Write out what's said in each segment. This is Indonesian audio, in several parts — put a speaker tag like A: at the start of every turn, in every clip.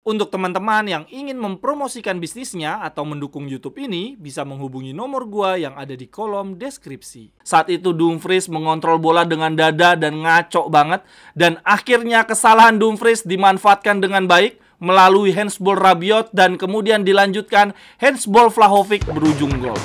A: Untuk teman-teman yang ingin mempromosikan bisnisnya atau mendukung YouTube ini, bisa menghubungi nomor gua yang ada di kolom deskripsi. Saat itu Dumfries mengontrol bola dengan dada dan ngaco banget, dan akhirnya kesalahan Dumfries dimanfaatkan dengan baik melalui handsball Rabiot dan kemudian dilanjutkan handsball Vlahovic berujung gol.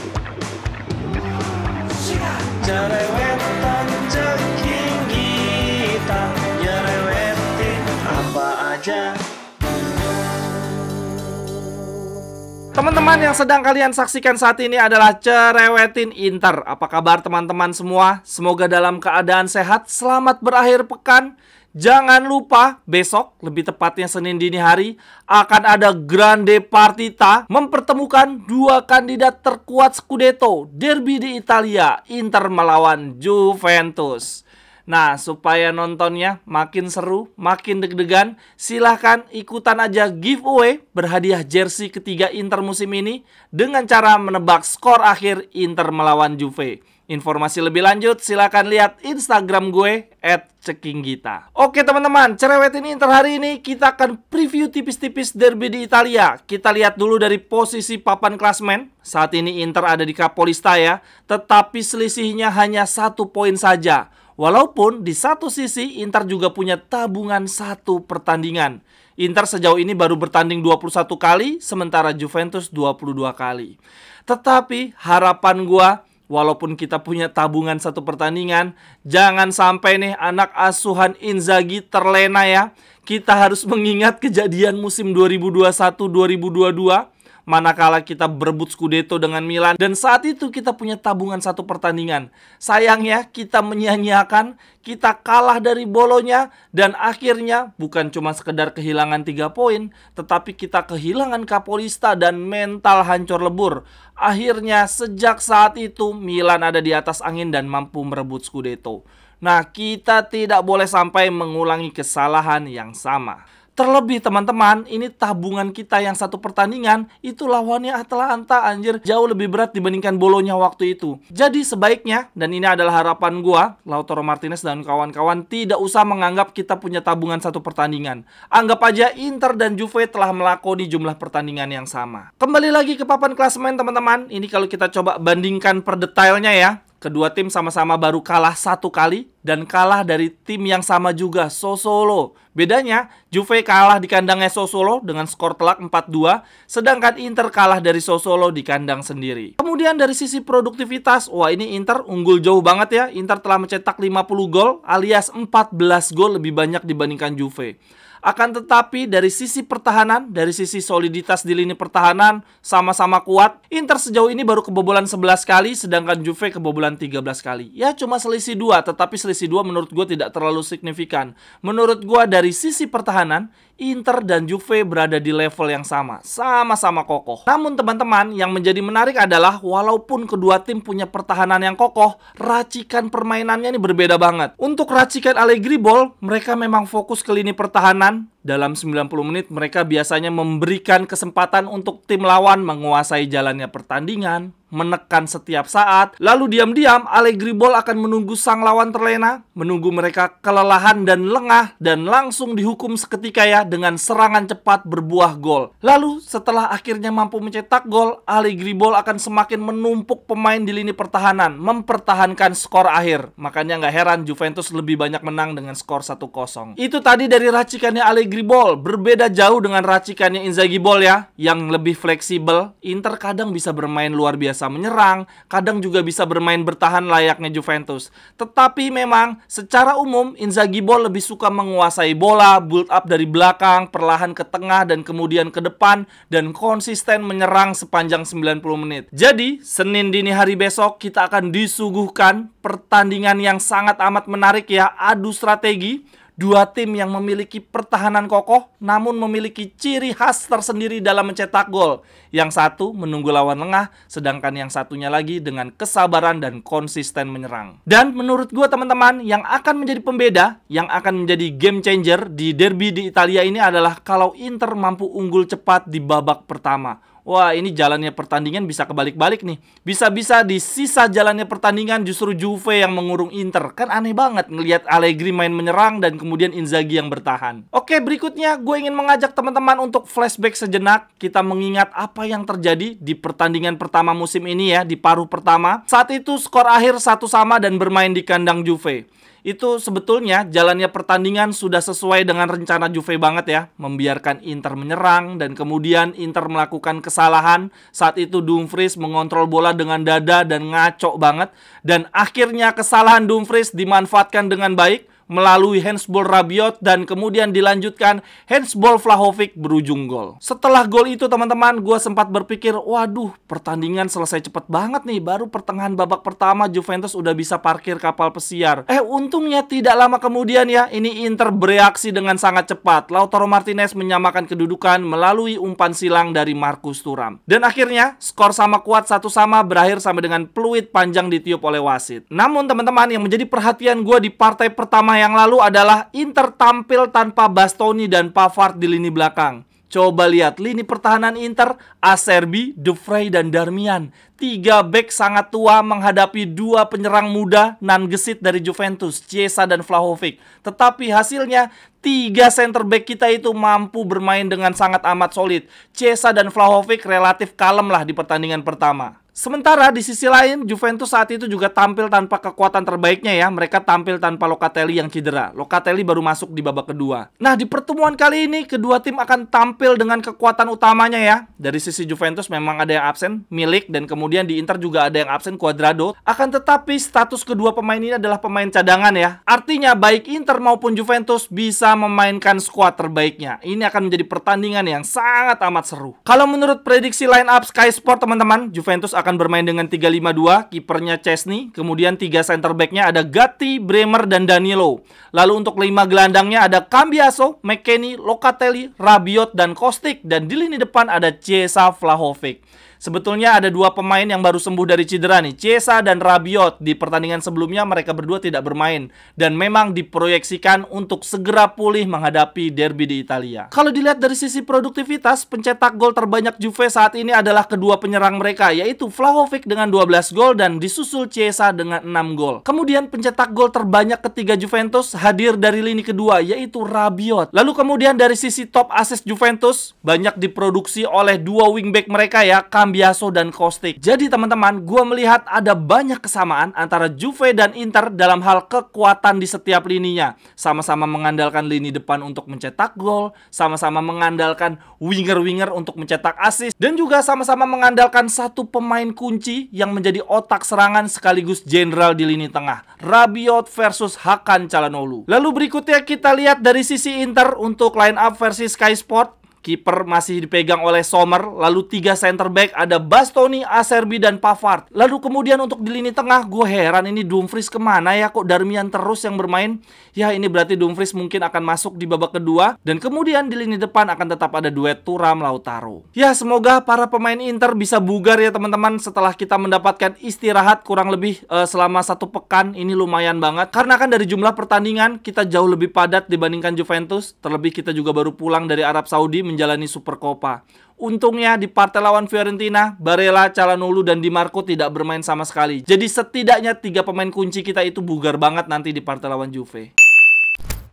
A: Teman-teman yang sedang kalian saksikan saat ini adalah Cerewetin Inter. Apa kabar teman-teman semua? Semoga dalam keadaan sehat, selamat berakhir pekan. Jangan lupa besok, lebih tepatnya Senin dini hari, akan ada Grande Partita mempertemukan dua kandidat terkuat Scudetto, derby di Italia, Inter melawan Juventus. Nah, supaya nontonnya makin seru, makin deg-degan, silahkan ikutan aja giveaway berhadiah jersey ketiga Inter musim ini dengan cara menebak skor akhir Inter melawan Juve. Informasi lebih lanjut silahkan lihat Instagram gue @cekinggita. Oke teman-teman, Cerewetin Inter hari ini kita akan preview tipis-tipis derby di Italia. Kita lihat dulu dari posisi papan klasmen. Saat ini Inter ada di Capolista ya, tetapi selisihnya hanya 1 poin saja. Walaupun di satu sisi Inter juga punya tabungan 1 pertandingan. Inter sejauh ini baru bertanding 21 kali, sementara Juventus 22 kali. Tetapi harapan gua, walaupun kita punya tabungan 1 pertandingan, jangan sampai nih anak asuhan Inzaghi terlena ya. Kita harus mengingat kejadian musim 2021-2022. Manakala kita berebut Scudetto dengan Milan dan saat itu kita punya tabungan 1 pertandingan. Sayangnya kita menyia-nyiakan, kita kalah dari Bolonya dan akhirnya bukan cuma sekedar kehilangan 3 poin, tetapi kita kehilangan Capolista dan mental hancur lebur. Akhirnya sejak saat itu Milan ada di atas angin dan mampu merebut Scudetto. Nah, kita tidak boleh sampai mengulangi kesalahan yang sama. Terlebih teman-teman, ini tabungan kita yang 1 pertandingan, itu lawannya Atalanta anjir, jauh lebih berat dibandingkan Bolonya waktu itu. Jadi sebaiknya, dan ini adalah harapan gua, Lautaro Martinez dan kawan-kawan tidak usah menganggap kita punya tabungan 1 pertandingan. Anggap aja Inter dan Juve telah melakoni jumlah pertandingan yang sama. Kembali lagi ke papan klasemen teman-teman, ini kalau kita coba bandingkan per detailnya ya. Kedua tim sama-sama baru kalah 1 kali dan kalah dari tim yang sama juga, Sassuolo. Bedanya, Juve kalah di kandangnya Sassuolo dengan skor telak 4-2, sedangkan Inter kalah dari Sassuolo di kandang sendiri. Kemudian dari sisi produktivitas, wah ini Inter unggul jauh banget ya. Inter telah mencetak 50 gol alias 14 gol lebih banyak dibandingkan Juve. Akan tetapi dari sisi pertahanan, dari sisi soliditas di lini pertahanan sama-sama kuat. Inter sejauh ini baru kebobolan 11 kali, sedangkan Juve kebobolan 13 kali. Ya cuma selisih 2, tetapi selisih 2 menurut gue tidak terlalu signifikan. Menurut gue dari sisi pertahanan, Inter dan Juve berada di level yang sama, sama-sama kokoh. Namun teman-teman, yang menjadi menarik adalah walaupun kedua tim punya pertahanan yang kokoh, racikan permainannya ini berbeda banget. Untuk racikan Allegri Ball, mereka memang fokus ke lini pertahanan. Dalam 90 menit mereka biasanya memberikan kesempatan untuk tim lawan menguasai jalannya pertandingan, menekan setiap saat. Lalu diam-diam Allegri Ball akan menunggu sang lawan terlena, menunggu mereka kelelahan dan lengah, dan langsung dihukum seketika ya dengan serangan cepat berbuah gol. Lalu setelah akhirnya mampu mencetak gol, Allegri Ball akan semakin menumpuk pemain di lini pertahanan, mempertahankan skor akhir. Makanya nggak heran Juventus lebih banyak menang dengan skor 1-0. Itu tadi dari racikannya Allegri Ball, berbeda jauh dengan racikannya Inzaghi Ball ya, yang lebih fleksibel. Inter kadang bisa bermain luar biasa menyerang, kadang juga bisa bermain bertahan layaknya Juventus. Tetapi memang secara umum Inzaghi Ball lebih suka menguasai bola, build up dari belakang, perlahan ke tengah dan kemudian ke depan, dan konsisten menyerang sepanjang 90 menit. Jadi Senin dini hari besok kita akan disuguhkan pertandingan yang sangat amat menarik ya, adu strategi. Dua tim yang memiliki pertahanan kokoh namun memiliki ciri khas tersendiri dalam mencetak gol. Yang satu menunggu lawan lengah, sedangkan yang satunya lagi dengan kesabaran dan konsisten menyerang. Dan menurut gue teman-teman, yang akan menjadi pembeda, yang akan menjadi game changer di derby di Italia ini adalah kalau Inter mampu unggul cepat di babak pertama. Wah, ini jalannya pertandingan bisa kebalik-balik nih. Bisa-bisa di sisa jalannya pertandingan justru Juve yang mengurung Inter. Kan aneh banget ngelihat Allegri main menyerang dan kemudian Inzaghi yang bertahan. Oke, berikutnya gue ingin mengajak teman-teman untuk flashback sejenak. Kita mengingat apa yang terjadi di pertandingan pertama musim ini ya, di paruh pertama. Saat itu skor akhir 1-1 dan bermain di kandang Juve. Itu sebetulnya jalannya pertandingan sudah sesuai dengan rencana Juve banget ya. Membiarkan Inter menyerang dan kemudian Inter melakukan kesalahan. Saat itu Dumfries mengontrol bola dengan dada dan ngaco banget. Dan akhirnya kesalahan Dumfries dimanfaatkan dengan baik melalui handsball Rabiot dan kemudian dilanjutkan handsball Vlahovic berujung gol. Setelah gol itu teman-teman, gue sempat berpikir, waduh, pertandingan selesai cepet banget nih. Baru pertengahan babak pertama Juventus udah bisa parkir kapal pesiar. Untungnya tidak lama kemudian ya, ini Inter bereaksi dengan sangat cepat. Lautaro Martinez menyamakan kedudukan melalui umpan silang dari Marcus Thuram. Dan akhirnya skor sama kuat 1-1 berakhir sampai dengan peluit panjang ditiup oleh wasit. Namun teman-teman, yang menjadi perhatian gue di partai pertama yang lalu adalah Inter tampil tanpa Bastoni dan Pavard di lini belakang. Coba lihat lini pertahanan Inter, Acerbi, De Vrij, dan Darmian. 3 bek sangat tua menghadapi 2 penyerang muda nan gesit dari Juventus, Chiesa dan Vlahovic. Tetapi hasilnya 3 center back kita itu mampu bermain dengan sangat amat solid. Chiesa dan Vlahovic relatif kalem lah di pertandingan pertama. Sementara di sisi lain, Juventus saat itu juga tampil tanpa kekuatan terbaiknya ya. Mereka tampil tanpa Locatelli yang cedera. Locatelli baru masuk di babak kedua. Nah, di pertemuan kali ini, kedua tim akan tampil dengan kekuatan utamanya ya. Dari sisi Juventus memang ada yang absen, Milik, dan kemudian di Inter juga ada yang absen, Cuadrado. Akan tetapi status kedua pemain ini adalah pemain cadangan ya. Artinya baik Inter maupun Juventus bisa memainkan skuad terbaiknya. Ini akan menjadi pertandingan yang sangat amat seru. Kalau menurut prediksi line up Sky Sport teman-teman, Juventus akan bermain dengan 3-5-2, kipernya Chesney, kemudian 3 center back-nya ada Gatti, Bremer, dan Danilo. Lalu untuk 5 gelandangnya ada Cambiaso, McKennie, Locatelli, Rabiot, dan Kostic, dan di lini depan ada Chiesa, Vlahovic. Sebetulnya ada 2 pemain yang baru sembuh dari cedera nih, Chiesa dan Rabiot. Di pertandingan sebelumnya mereka berdua tidak bermain dan memang diproyeksikan untuk segera pulih menghadapi derby di Italia. Kalau dilihat dari sisi produktivitas, pencetak gol terbanyak Juve saat ini adalah kedua penyerang mereka, yaitu Vlahovic dengan 12 gol dan disusul Chiesa dengan 6 gol. Kemudian pencetak gol terbanyak ketiga Juventus hadir dari lini kedua, yaitu Rabiot. Lalu kemudian dari sisi top assist Juventus banyak diproduksi oleh 2 wingback mereka ya, Cambiaso dan Kostic. Jadi teman-teman, gue melihat ada banyak kesamaan antara Juve dan Inter dalam hal kekuatan di setiap lininya. Sama-sama mengandalkan lini depan untuk mencetak gol, sama-sama mengandalkan winger-winger untuk mencetak assist, dan juga sama-sama mengandalkan satu pemain kunci yang menjadi otak serangan sekaligus jenderal di lini tengah, Rabiot versus Hakan Çalhanoğlu. Lalu berikutnya kita lihat dari sisi Inter untuk line up versi Sky Sport. Kiper masih dipegang oleh Sommer. Lalu 3 center back ada Bastoni, Acerbi, dan Pavard. Lalu kemudian untuk di lini tengah, gue heran ini Dumfries kemana ya, kok Darmian terus yang bermain. Ya ini berarti Dumfries mungkin akan masuk di babak kedua. Dan kemudian di lini depan akan tetap ada duet Thuram Lautaro. Ya semoga para pemain Inter bisa bugar ya teman-teman setelah kita mendapatkan istirahat kurang lebih selama 1 pekan. Ini lumayan banget. Karena kan dari jumlah pertandingan kita jauh lebih padat dibandingkan Juventus. Terlebih kita juga baru pulang dari Arab Saudi menjalani Supercopa. Untungnya di partai lawan Fiorentina, Barella, Çalhanoğlu, dan Di Marco tidak bermain sama sekali. Jadi setidaknya 3 pemain kunci kita itu bugar banget nanti di partai lawan Juve.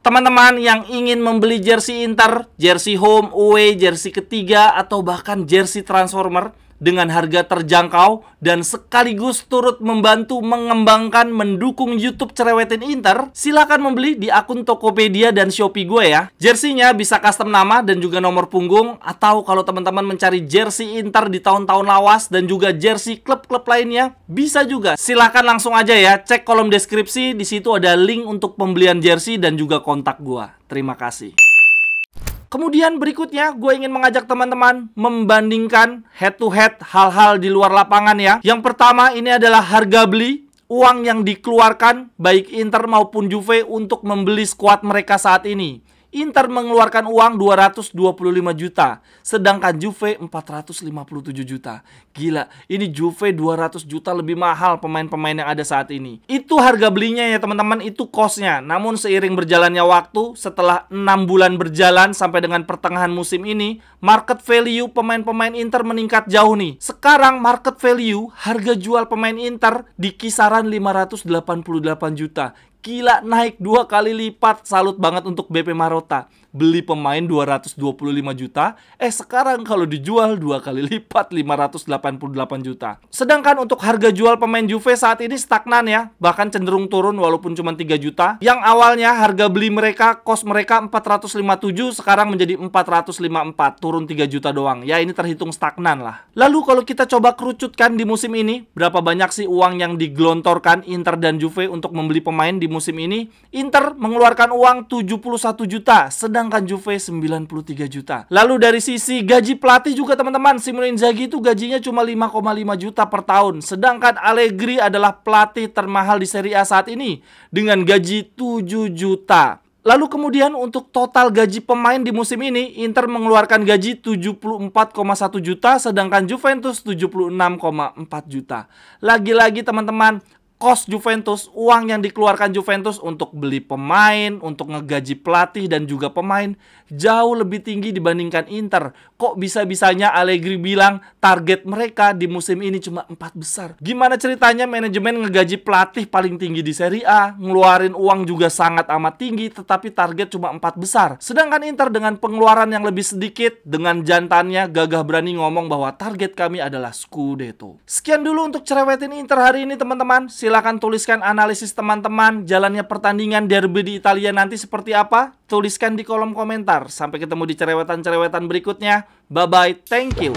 A: Teman-teman yang ingin membeli jersey Inter, jersey home, away, jersey ketiga, atau bahkan jersey transformer dengan harga terjangkau dan sekaligus turut membantu mengembangkan mendukung YouTube Cerewetin Inter, silakan membeli di akun Tokopedia dan Shopee gue ya. Jersey-nya bisa custom nama dan juga nomor punggung, atau kalau teman-teman mencari jersey Inter di tahun-tahun lawas dan juga jersey klub-klub lainnya, bisa juga. Silakan langsung aja ya, cek kolom deskripsi, di situ ada link untuk pembelian jersey dan juga kontak gue. Terima kasih. Kemudian berikutnya gue ingin mengajak teman-teman membandingkan head to head hal-hal di luar lapangan ya. Yang pertama ini adalah harga beli, uang yang dikeluarkan baik Inter maupun Juve untuk membeli skuad mereka saat ini. Inter mengeluarkan uang 225 juta, sedangkan Juve 457 juta. Gila, ini Juve 200 juta lebih mahal pemain-pemain yang ada saat ini. Itu harga belinya ya teman-teman, itu cost-nya. Namun seiring berjalannya waktu, setelah 6 bulan berjalan sampai dengan pertengahan musim ini, market value pemain-pemain Inter meningkat jauh nih. Sekarang market value harga jual pemain Inter di kisaran 588 juta. Gila, naik 2 kali lipat. Salut banget untuk BP Marotta. Beli pemain 225 juta, sekarang kalau dijual 2 kali lipat 588 juta. Sedangkan untuk harga jual pemain Juve saat ini stagnan ya, bahkan cenderung turun walaupun cuma 3 juta. Yang awalnya harga beli mereka, cost mereka 457, sekarang menjadi 454, turun 3 juta doang. Ya ini terhitung stagnan lah. Lalu kalau kita coba kerucutkan di musim ini, berapa banyak sih uang yang digelontorkan Inter dan Juve untuk membeli pemain di musim ini? Inter mengeluarkan uang 71 juta, sedangkan Juve 93 juta. Lalu dari sisi gaji pelatih juga teman-teman, Simone Inzaghi itu gajinya cuma 5,5 juta per tahun, sedangkan Allegri adalah pelatih termahal di Serie A saat ini dengan gaji 7 juta. Lalu kemudian untuk total gaji pemain di musim ini, Inter mengeluarkan gaji 74,1 juta, sedangkan Juventus 76,4 juta. Lagi-lagi teman-teman, cost Juventus, uang yang dikeluarkan Juventus untuk beli pemain, untuk ngegaji pelatih dan juga pemain jauh lebih tinggi dibandingkan Inter. Kok bisa-bisanya Allegri bilang target mereka di musim ini cuma 4 besar? Gimana ceritanya manajemen ngegaji pelatih paling tinggi di Serie A, ngeluarin uang juga sangat amat tinggi, tetapi target cuma 4 besar. Sedangkan Inter dengan pengeluaran yang lebih sedikit, dengan jantannya gagah berani ngomong bahwa target kami adalah Scudetto. Sekian dulu untuk cerewetin Inter hari ini teman-teman. Silahkan tuliskan analisis teman-teman, jalannya pertandingan derby di Italia nanti seperti apa? Tuliskan di kolom komentar. Sampai ketemu di cerewetan-cerewetan berikutnya. Bye-bye, thank you.